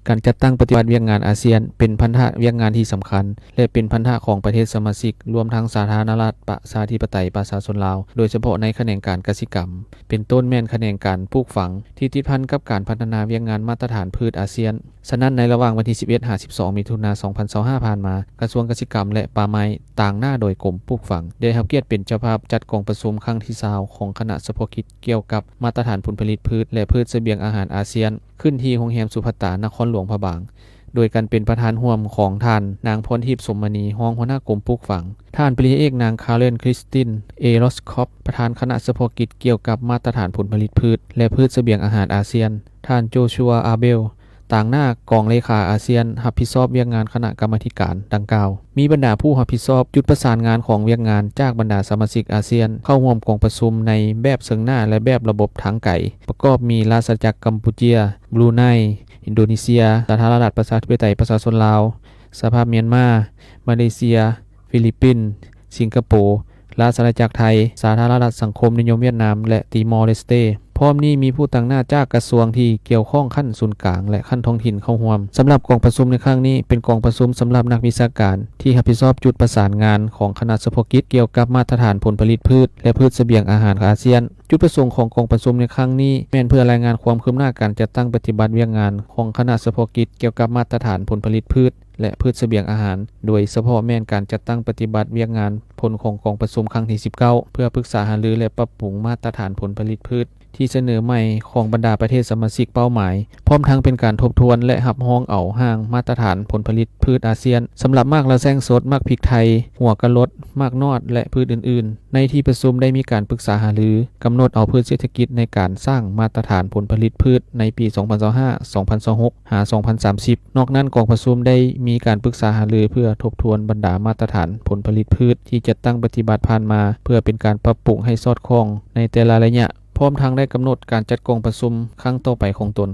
การจัดตั้งปฏิบัติเวียกงานอาเซียนเป็นพันธะเวียกงานที่สำคัญและเป็นพันธะของประเทศสมาชิกรวมทั้งสาธารณรัฐประชาธิปไตยประชาชนลาวโดยเฉพาะในแขนงการกสิกรรมเป็นต้นแม่นแขนงการปลูกฝังที่ติดพันกับการพัฒนาเวียกงานมาตรฐานพืชอาเซียนฉะนั้นในระหว่างวันที่ 11-12 มิถุนายน 2025 ผ่านมากระทรวงกสิกรรมและป่าไม้ต่างหน้าโดยกรมปลูกฝังได้รับเกียรติเป็นเจ้าภาพจัดกองประชุมครั้งที่20ของคณะเฉพาะกิจเกี่ยวกับมาตรฐานผลผลิตพืชและพืชเสบียงอาหารอาเซียนขึ้นที่โรงแรมสุภัตตานครหลวงพระบางโดยการเป็นประธานร่วมของท่านนางพรทิพย์สมมณีรองหัวหน้ากรมปลูกฝังท่านปริยาเอกนางคาร์เลนคริสตินเอโรสคอปประธานคณะเฉพาะกิจเกี่ยวกับมาตรฐานผลผลิตพืชและพืชเสบียงอาหารอาเซียนท่านโจชัวอาเบลต่างหน้ากองเลขาอาเซียนรับผิดชอบเวียกงานคณะกรรมาธิการดังกล่าวมีบรรดาผู้รับผิดชอบจุดประสานงานของเวียกงานจากบรรดาสมาชิกอาเซียนเข้าร่วมกองประชุมในแบบเชิงหน้าและแบบระบบทางไกลประกอบมีราชอาณาจักรกัมพูเชียบรูไนอินโดนีเซียสาธารณรัฐประชาธิปไตยประชาชนลาวสหภาพเมียนมามาเลเซียฟิลิปปินส์สิงคโปร์ราชอาณาจักรไทยสาธารณรัฐสังคมนิยมเวียดนามและติมอร์เลสเตพร้อมนี้มีผู้ต่างหน้าจากกระทรวงที่เกี่ยวข้องขั้นศูนย์กลางและขั้นท้องถิ่นเข้าร่วมสำหรับกองประชุมในครั้งนี้เป็นกองประชุมสำหรับนักวิชาการที่รับผิดชอบจุดประสานงานของคณะเฉพาะกิจเกี่ยวกับมาตรฐานผลผลิตพืชและพืชเสบียงอาหารอาเซียนจุดประสงค์ของกองประชุมในครั้งนี้แม่นเพื่อรายงานความคืบหน้าการจัดตั้งปฏิบัติเวียกงานของคณะเฉพาะกิจเกี่ยวกับมาตรฐานผลผลิตพืชและพืชเสบียงอาหารโดยเฉพาะแม่นการจัดตั้งปฏิบัติเวียกงานผลของกองประชุมครั้งที่19เพื่อปรึกษาหารือและปรับปรุงมาตรฐานผลผลิตพืชที่เสนอใหม่ของบรรดาประเทศสมาชิกเป้าหมายพร้อมทั้งเป็นการทบทวนและรับรองเอาห่างมาตรฐานผลผลิตพืชอาเซียนสำหรับมากละแซงสดมากพริกไทยหัวกะลดมากนอดและพืชอื่นๆในที่ประชุมได้มีการปรึกษาหารือกำหนดเอาพืชเศรษฐกิจในการสร้างมาตรฐานผลผลิตพืชในปี 2025 2026 หา 2030 นอกนั้นกองประชุมได้มีการปรึกษาหารือเพื่อทบทวนบรรดามาตรฐานผลผลิตพืชที่จะตั้งปฏิบัติผ่านมาเพื่อเป็นการปรับปรุงให้สอดคล้องในแต่ละระยะพร้อมทั้งได้กำหนดการจัดกองประชุมครั้งต่อไปของตน